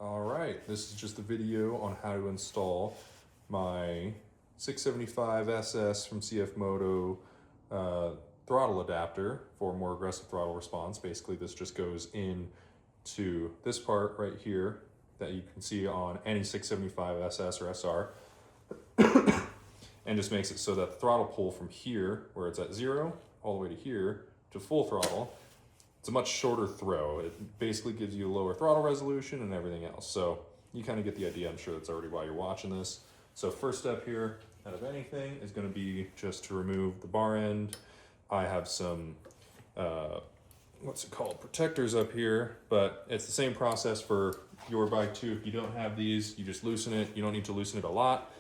All right, this is just a video on how to install my 675 SS from CFmoto throttle adapter for more aggressive throttle response. Basically, this just goes into this part right here that you can see on any 675 SS or SR and just makes it so that the throttle pull from here, where it's at 0, all the way to here to full throttle, it's a much shorter throw. It basically gives you a lower throttle resolution and everything else. So you kind of get the idea. I'm sure that's already why you're watching this. So first step here out of anything is going to be just to remove the bar end. I have some, protectors up here, but it's the same process for your bike too. If you don't have these, you just loosen it. You don't need to loosen it a lot,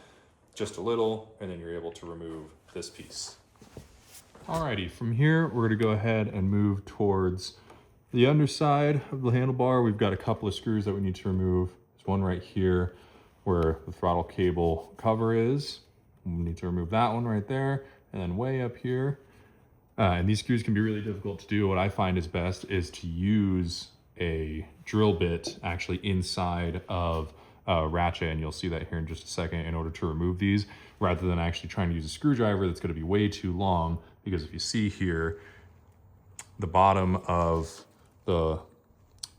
just a little, and then you're able to remove this piece. Alrighty, from here, we're gonna go ahead and move towards the underside of the handlebar. We've got a couple of screws that we need to remove. There's one right here where the throttle cable cover is. We need to remove that one right there. And then way up here, and these screws can be really difficult to do. What I find is best is to use a drill bit actually inside of a ratchet, and you'll see that here in just a second, in order to remove these, rather than actually trying to use a screwdriver that's gonna be way too long. Because if you see here, the bottom of I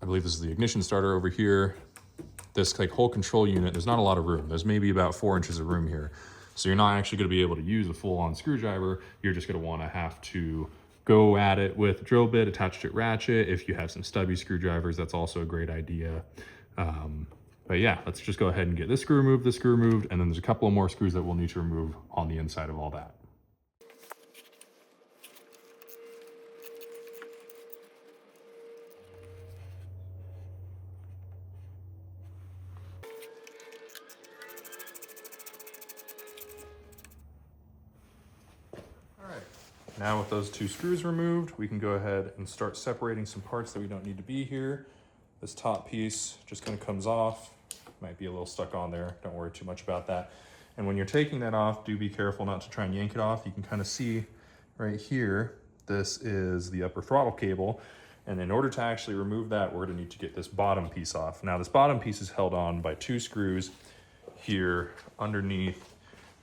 believe this is the ignition starter over here, this like whole control unit, there's not a lot of room. There's maybe about 4 inches of room here. So you're not actually gonna be able to use a full-on screwdriver. You're just gonna wanna have to go at it with a drill bit attached to a ratchet. If you have some stubby screwdrivers, that's also a great idea. But yeah, let's just go ahead and get this screw removed, and then there's a couple of more screws that we'll need to remove on the inside of all that. Now with those 2 screws removed, we can go ahead and start separating some parts that we don't need to be here. This top piece just kind of comes off. Might be a little stuck on there. Don't worry too much about that. And when you're taking that off, do be careful not to try and yank it off. You can kind of see right here, this is the upper throttle cable. And in order to actually remove that, we're gonna need to get this bottom piece off. Now this bottom piece is held on by 2 screws here underneath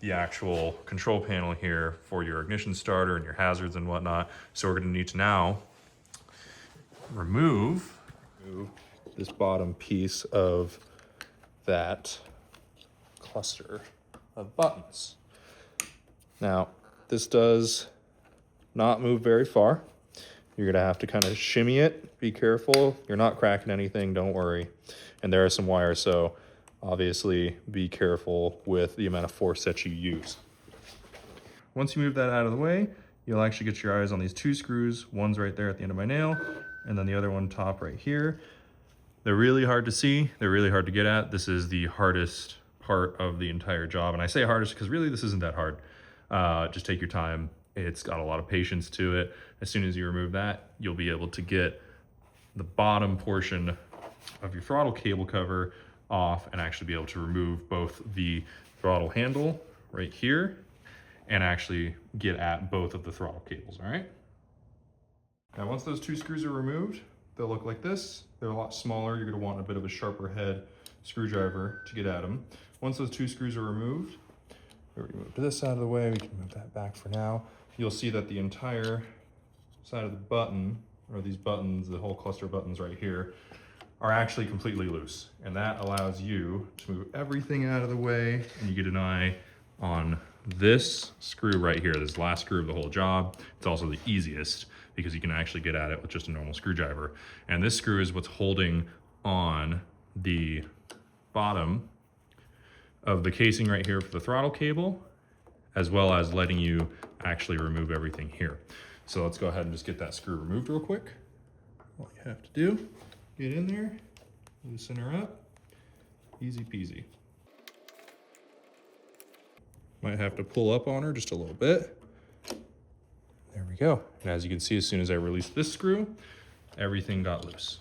the actual control panel here for your ignition starter and your hazards and whatnot. So we're gonna need to now remove this bottom piece of that cluster of buttons. Now, this does not move very far. You're gonna have to kind of shimmy it. Be careful, you're not cracking anything, don't worry. And there are some wires, so obviously be careful with the amount of force that you use. Once you move that out of the way, you'll actually get your eyes on these 2 screws. One's right there at the end of my nail, and then the other one top right here. They're really hard to see. They're really hard to get at. This is the hardest part of the entire job. And I say hardest because really this isn't that hard. Just take your time. It's got a lot of patience to it. As soon as you remove that, you'll be able to get the bottom portion of your throttle cable cover off and actually be able to remove both the throttle handle right here and actually get at both of the throttle cables, all right? Now, once those 2 screws are removed, they'll look like this. They're a lot smaller. You're gonna want a bit of a sharper head screwdriver to get at them. Once those 2 screws are removed, we already moved this out of the way. We can move that back for now. You'll see that the entire side of the button, or these buttons, the whole cluster of buttons right here, are actually completely loose. And that allows you to move everything out of the way, and you get an eye on this screw right here, this last screw of the whole job. It's also the easiest because you can actually get at it with just a normal screwdriver. And this screw is what's holding on the bottom of the casing right here for the throttle cable, as well as letting you actually remove everything here. So let's go ahead and just get that screw removed real quick. All you have to do, get in there, loosen her up, easy peasy. Might have to pull up on her just a little bit. There we go. And as you can see, as soon as I released this screw, everything got loose.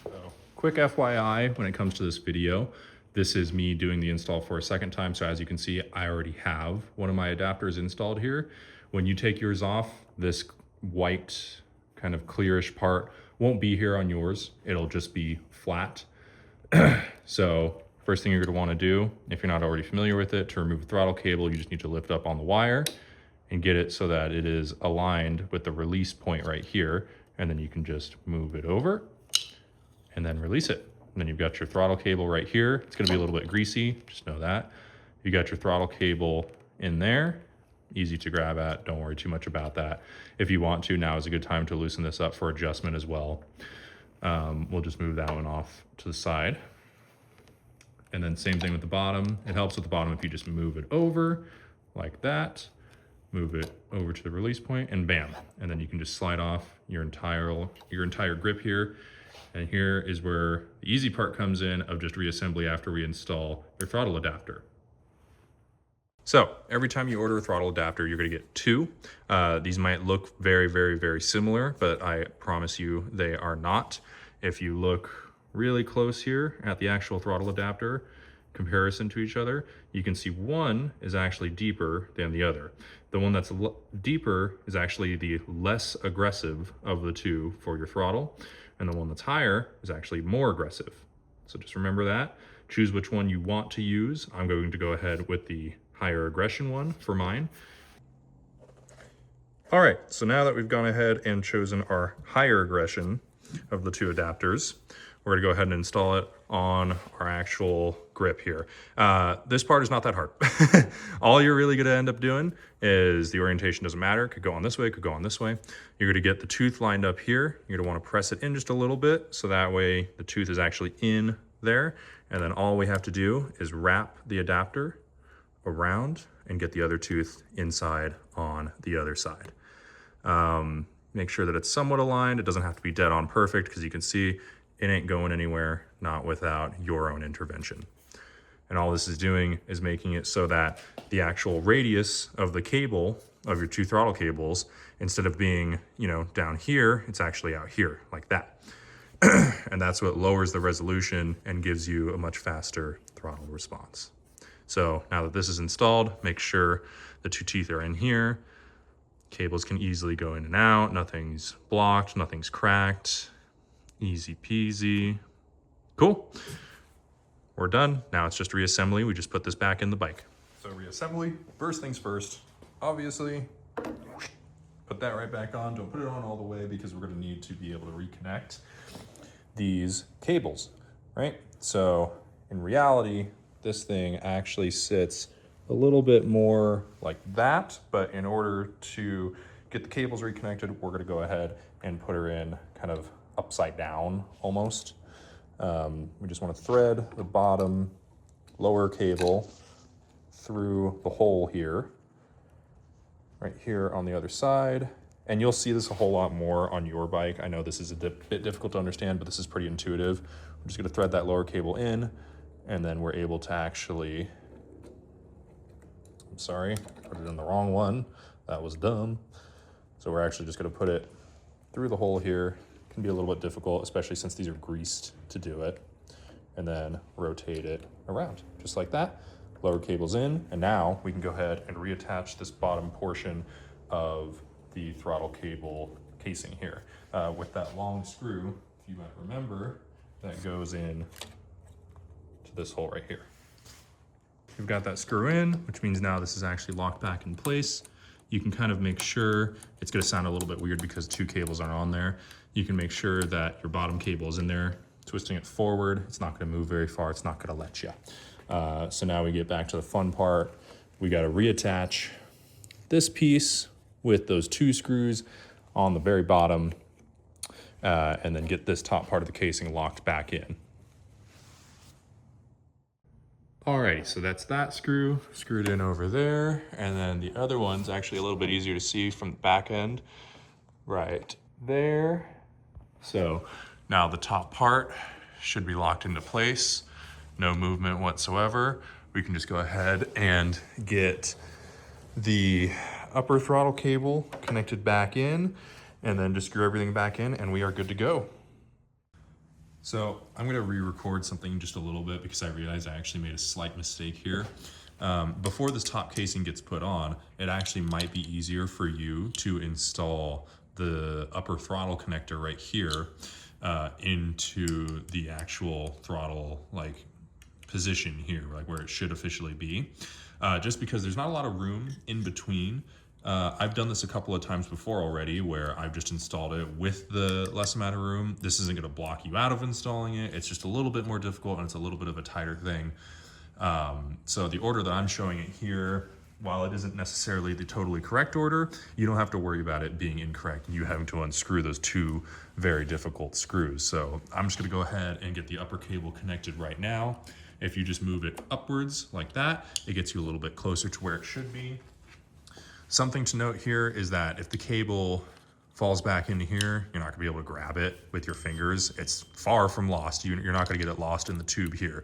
So, quick FYI when it comes to this video, this is me doing the install for a second time. So as you can see, I already have one of my adapters installed here. When you take yours off, this white kind of clearish part won't be here on yours. It'll just be flat. So first thing you're gonna wanna do, if you're not already familiar with it, to remove the throttle cable, you just need to lift up on the wire and get it so that it is aligned with the release point right here. And then you can just move it over and then release it. And then you've got your throttle cable right here. It's gonna be a little bit greasy, just know that. You got your throttle cable in there, easy to grab at, don't worry too much about that. If you want to, now is a good time to loosen this up for adjustment as well. We'll just move that one off to the side. And then same thing with the bottom. It helps with the bottom if you just move it over like that, move it over to the release point, and bam. And then you can just slide off your entire grip here. And here is where the easy part comes in of just reassembly after we install your throttle adapter. So every time you order a throttle adapter, you're gonna get two. These might look very, very, very similar, but I promise you they are not. If you look really close here at the actual throttle adapter comparison to each other, you can see one is actually deeper than the other. The one that's deeper is actually the less aggressive of the two for your throttle, and the one that's higher is actually more aggressive. So just remember that. Choose which one you want to use. I'm going to go ahead with the higher aggression one for mine. All right, so now that we've gone ahead and chosen our higher aggression of the two adapters, we're gonna go ahead and install it on our actual grip here. This part is not that hard. All you're really gonna end up doing is the orientation doesn't matter. It could go on this way, it could go on this way. You're gonna get the tooth lined up here. You're gonna wanna press it in just a little bit so that way the tooth is actually in there. And then all we have to do is wrap the adapter around and get the other tooth inside on the other side. Make sure that it's somewhat aligned. It doesn't have to be dead on perfect because you can see it ain't going anywhere, not without your own intervention. And all this is doing is making it so that the actual radius of the cable of your two throttle cables, instead of being, down here, it's actually out here like that. And that's what lowers the resolution and gives you a much faster throttle response. So now that this is installed, make sure the two teeth are in here. Cables can easily go in and out. Nothing's blocked, nothing's cracked. Easy peasy. Cool. We're done. Now it's just reassembly. We just put this back in the bike. So reassembly, first things first, obviously, put that right back on. Don't put it on all the way because we're gonna need to be able to reconnect these cables, right? So in reality, this thing actually sits a little bit more like that, but in order to get the cables reconnected, we're gonna go ahead and put her in kind of upside down almost. We just want to thread the bottom lower cable through the hole here, right here on the other side. And you'll see this a whole lot more on your bike. I know this is a bit difficult to understand, but this is pretty intuitive. We're just going to thread that lower cable in, and then we're able to actually, I'm sorry, put it in the wrong one. That was dumb. So we're actually just going to put it through the hole here. Can be a little bit difficult, especially since these are greased to do it. And then rotate it around, just like that. Lower cable's in, and now we can go ahead and reattach this bottom portion of the throttle cable casing here. With that long screw, if you might remember, that goes in to this hole right here. We've got that screw in, which means now this is actually locked back in place. You can kind of make sure, it's gonna sound a little bit weird because two cables aren't on there. You can make sure that your bottom cable is in there, twisting it forward. It's not gonna move very far. It's not gonna let you. So now we get back to the fun part. We gotta reattach this piece with those two screws on the very bottom, and then get this top part of the casing locked back in. Alrighty, so that's that screw screwed in over there. And then the other one's actually a little bit easier to see from the back end right there. So now the top part should be locked into place, no movement whatsoever. We can just go ahead and get the upper throttle cable connected back in and then just screw everything back in and we are good to go. So I'm gonna re-record something just a little bit because I realized I actually made a slight mistake here. Before this top casing gets put on, it actually might be easier for you to install the upper throttle connector right here into the actual throttle like position here, like where it should officially be, just because there's not a lot of room in between. I've done this a couple of times before already where I've just installed it with the less amount of room. This isn't going to block you out of installing it. It's just a little bit more difficult and it's a little bit of a tighter thing. So the order that I'm showing it here, while it isn't necessarily the totally correct order, you don't have to worry about it being incorrect and you having to unscrew those two very difficult screws. So I'm just going to go ahead and get the upper cable connected right now. If you just move it upwards like that, it gets you a little bit closer to where it should be. Something to note here is that if the cable falls back into here, you're not gonna be able to grab it with your fingers. It's far from lost. You're not gonna get it lost in the tube here.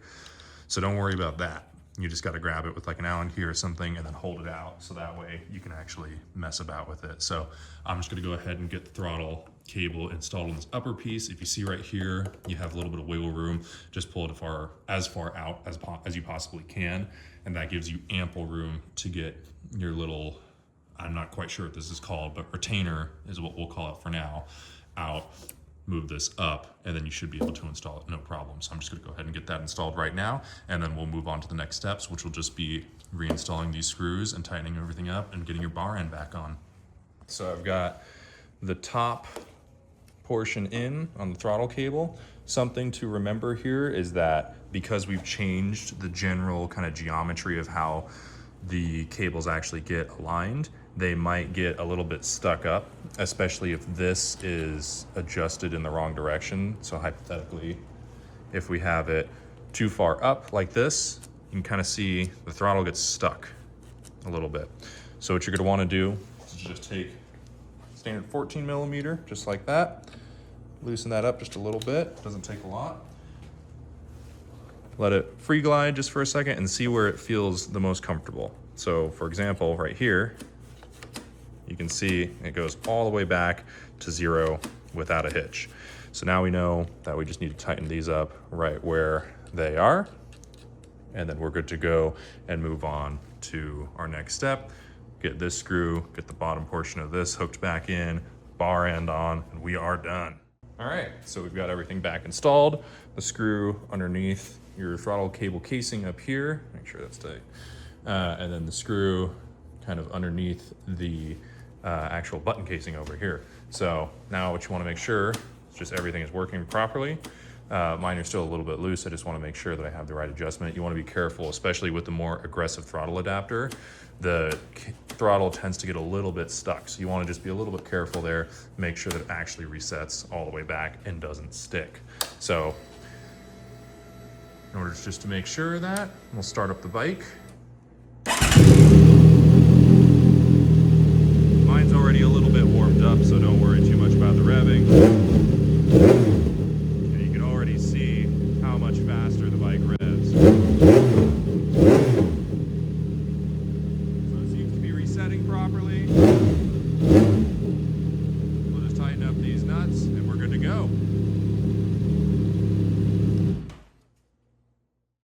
So don't worry about that. You just gotta grab it with like an Allen key or something and then hold it out so that way you can actually mess about with it. So I'm just gonna go ahead and get the throttle cable installed on this upper piece. If you see right here, you have a little bit of wiggle room. Just pull it as far out as you possibly can. And that gives you ample room to get your little, I'm not quite sure what this is called, but retainer is what we'll call it for now, out. Move this up, and then you should be able to install it, no problem. So I'm just gonna go ahead and get that installed right now, and then we'll move on to the next steps, which will just be reinstalling these screws and tightening everything up and getting your bar end back on. So I've got the top portion in on the throttle cable. Something to remember here is that because we've changed the general kind of geometry of how the cables actually get aligned, they might get a little bit stuck up, especially if this is adjusted in the wrong direction. So hypothetically, if we have it too far up like this, you can kind of see the throttle gets stuck a little bit. So what you're gonna wanna do is just take standard 14 millimeter, just like that. Loosen that up just a little bit, doesn't take a lot. Let it free glide just for a second and see where it feels the most comfortable. So for example, right here, you can see it goes all the way back to 0 without a hitch. So now we know that we just need to tighten these up right where they are. And then we're good to go and move on to our next step. Get this screw, get the bottom portion of this hooked back in, bar end on, and we are done. All right, so we've got everything back installed. The screw underneath your throttle cable casing up here, make sure that's tight. And then the screw kind of underneath the actual button casing over here. So now what you wanna make sure is just everything is working properly. Mine are still a little bit loose. I just wanna make sure that I have the right adjustment. You wanna be careful, especially with the more aggressive throttle adapter. The throttle tends to get a little bit stuck. So you wanna just be a little bit careful there, make sure that it actually resets all the way back and doesn't stick. So in order just to make sure of that, we'll start up the bike. Mine's already a little bit warmed up, so don't worry too much about the revving. And you can already see how much faster the bike revs.